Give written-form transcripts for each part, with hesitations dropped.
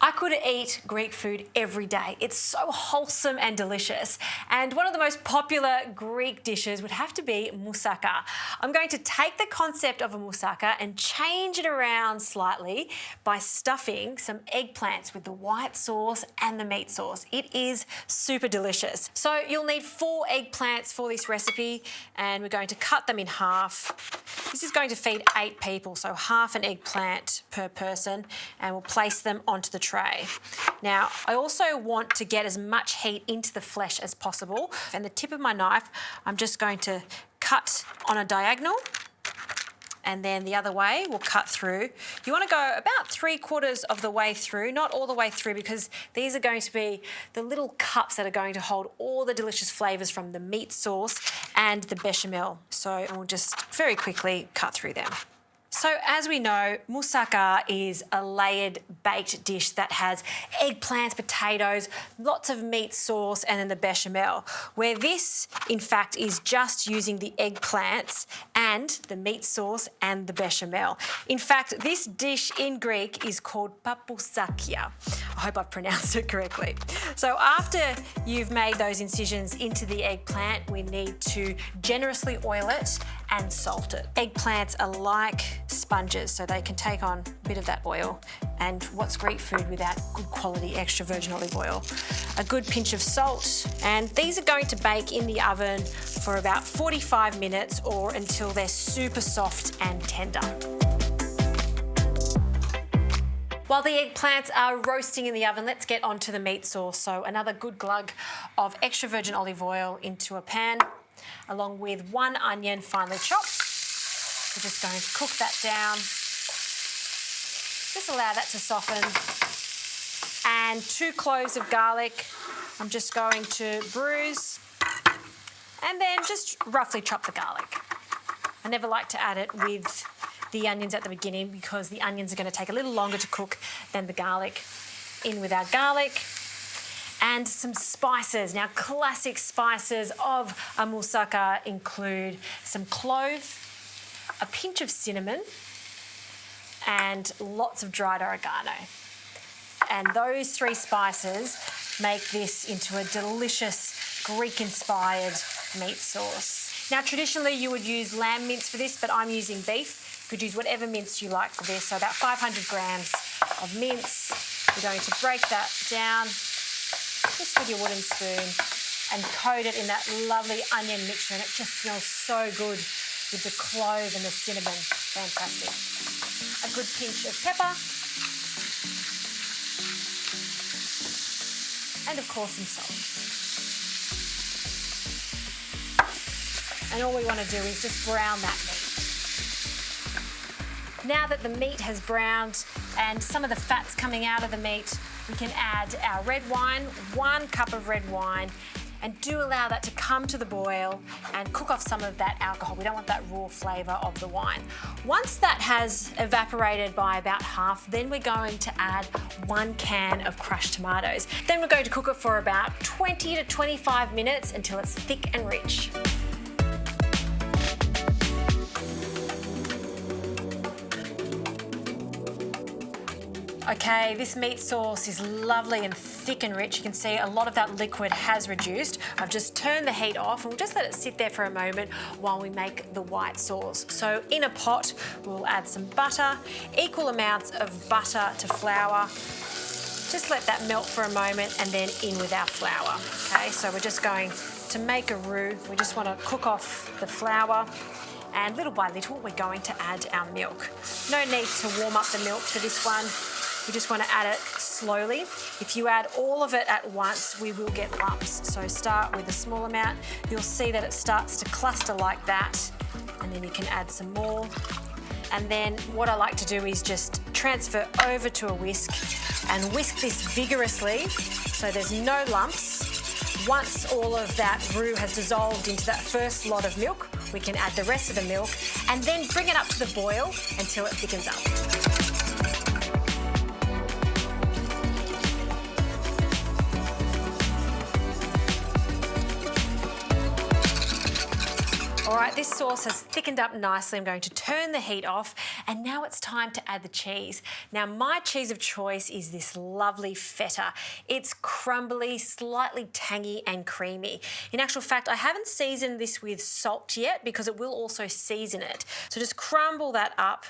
I could eat Greek food every day. It's so wholesome and delicious. And one of the most popular Greek dishes would have to be moussaka. I'm going to take the concept of a moussaka and change it around slightly by stuffing some eggplants with the white sauce and the meat sauce. It is super delicious. So you'll need 4 eggplants for this recipe, and we're going to cut them in half. This is going to feed 8 people, so half an eggplant per person, and we'll place them onto the tray. Now, I also want to get as much heat into the flesh as possible, and the tip of my knife, I'm just going to cut on a diagonal, and then the other way we'll cut through. You want to go about 3/4 of the way through, not all the way through, because these are going to be the little cups that are going to hold all the delicious flavours from the meat sauce and the bechamel. So we'll just very quickly cut through them. So as we know, moussaka is a layered baked dish that has eggplants, potatoes, lots of meat sauce, and then the bechamel, where this, in fact, is just using the eggplants and the meat sauce and the bechamel. In fact, this dish in Greek is called papousakia. I hope I've pronounced it correctly. So after you've made those incisions into the eggplant, we need to generously oil it and salt it. Eggplants are like sponges, so they can take on a bit of that oil. And what's Greek food without good quality extra virgin olive oil? A good pinch of salt, and these are going to bake in the oven for about 45 minutes or until they're super soft and tender. While the eggplants are roasting in the oven, let's get onto the meat sauce. So another good glug of extra virgin olive oil into a pan, along with 1 onion finely chopped. We're just going to cook that down. Just allow that to soften. And 2 cloves of garlic. I'm just going to bruise and then just roughly chop the garlic. I never like to add it with the onions at the beginning because the onions are going to take a little longer to cook than the garlic. In with our garlic. And some spices. Now, classic spices of a moussaka include some clove, a pinch of cinnamon, and lots of dried oregano. And those 3 spices make this into a delicious Greek-inspired meat sauce. Now, traditionally you would use lamb mince for this, but I'm using beef. You could use whatever mince you like for this. So about 500 grams of mince. We're going to break that down just with your wooden spoon and coat it in that lovely onion mixture, and it just smells so good with the clove and the cinnamon. Fantastic. A good pinch of pepper. And of course some salt. And all we want to do is just brown that meat. Now that the meat has browned and some of the fat's coming out of the meat, we can add our red wine, 1 cup of red wine, and do allow that to come to the boil and cook off some of that alcohol. We don't want that raw flavour of the wine. Once that has evaporated by about half, then we're going to add 1 can of crushed tomatoes. Then we're going to cook it for about 20 to 25 minutes until it's thick and rich. Okay, this meat sauce is lovely and thick and rich. You can see a lot of that liquid has reduced. I've just turned the heat off and we'll just let it sit there for a moment while we make the white sauce. So in a pot, we'll add some butter, equal amounts of butter to flour. Just let that melt for a moment and then in with our flour. Okay, so we're just going to make a roux. We just want to cook off the flour. And little by little, we're going to add our milk. No need to warm up the milk for this one. We just want to add it slowly. If you add all of it at once, we will get lumps. So start with a small amount. You'll see that it starts to cluster like that, and then you can add some more. And then what I like to do is just transfer over to a whisk and whisk this vigorously so there's no lumps. Once all of that roux has dissolved into that first lot of milk, we can add the rest of the milk and then bring it up to the boil until it thickens up. All right, this sauce has thickened up nicely. I'm going to turn the heat off And now it's time to add the cheese. Now my cheese of choice is this lovely feta. It's crumbly, slightly tangy and creamy. In actual fact, I haven't seasoned this with salt yet because it will also season it. So just crumble that up.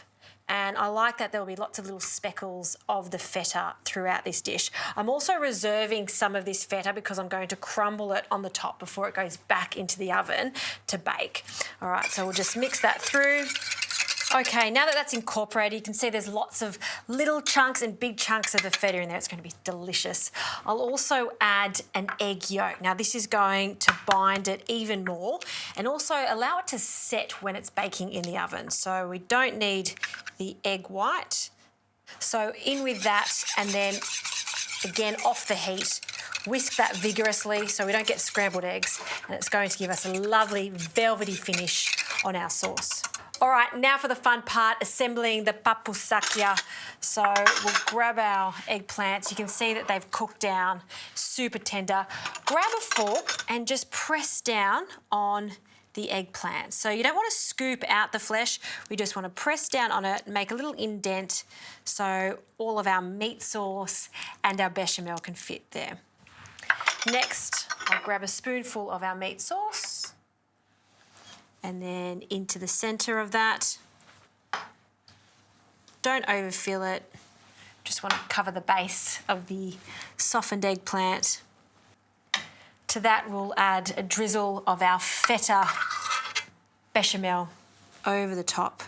And I like that there will be lots of little speckles of the feta throughout this dish. I'm also reserving some of this feta because I'm going to crumble it on the top before it goes back into the oven to bake. All right, so we'll just mix that through. Okay, now that that's incorporated, you can see there's lots of little chunks and big chunks of the feta in there. It's going to be delicious. I'll also add an egg yolk. Now this is going to bind it even more and also allow it to set when it's baking in the oven. So we don't need the egg white. So in with that and then again off the heat. Whisk that vigorously so we don't get scrambled eggs, and it's going to give us a lovely velvety finish on our sauce. All right, now for the fun part, assembling the papusakya. So we'll grab our eggplants. You can see that they've cooked down, super tender. Grab a fork and just press down on the eggplant. So you don't want to scoop out the flesh. We just want to press down on it, make a little indent so all of our meat sauce and our bechamel can fit there. Next, I'll grab a spoonful of our meat sauce and then into the centre of that. Don't overfill it. Just want to cover the base of the softened eggplant. To that, we'll add a drizzle of our feta bechamel over the top.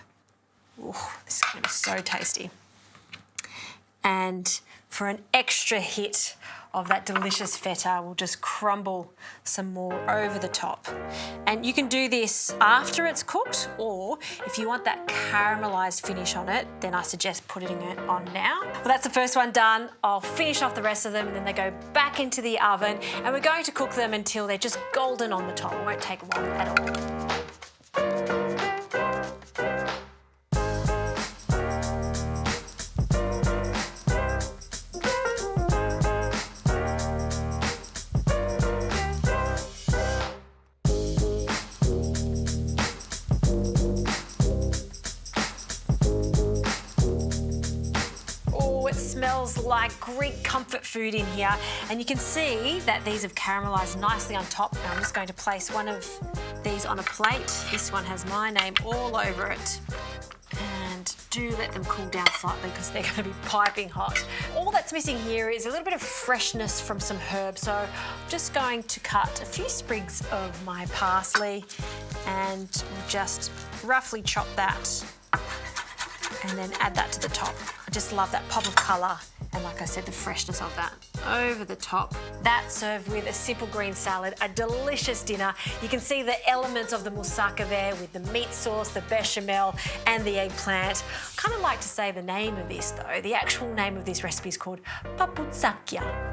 Ooh, this is going to be so tasty. And for an extra hit of that delicious feta, we'll just crumble some more over the top. And you can do this after it's cooked, or if you want that caramelised finish on it, then I suggest putting it on now. Well, that's the first one done. I'll finish off the rest of them and then they go back into the oven, and we're going to cook them until they're just golden on the top. It won't take long at all. Smells like Greek comfort food in here, and you can see that these have caramelised nicely on top. Now I'm just going to place one of these on a plate. This one has my name all over it. And do let them cool down slightly because they're going to be piping hot. All that's missing here is a little bit of freshness from some herbs, so I'm just going to cut a few sprigs of my parsley and just roughly chop that and then add that to the top. I just love that pop of colour and, like I said, the freshness of that over the top. That's served with a simple green salad, a delicious dinner. You can see the elements of the moussaka there with the meat sauce, the bechamel and the eggplant. I kind of like to say the name of this though. The actual name of this recipe is called papusakya.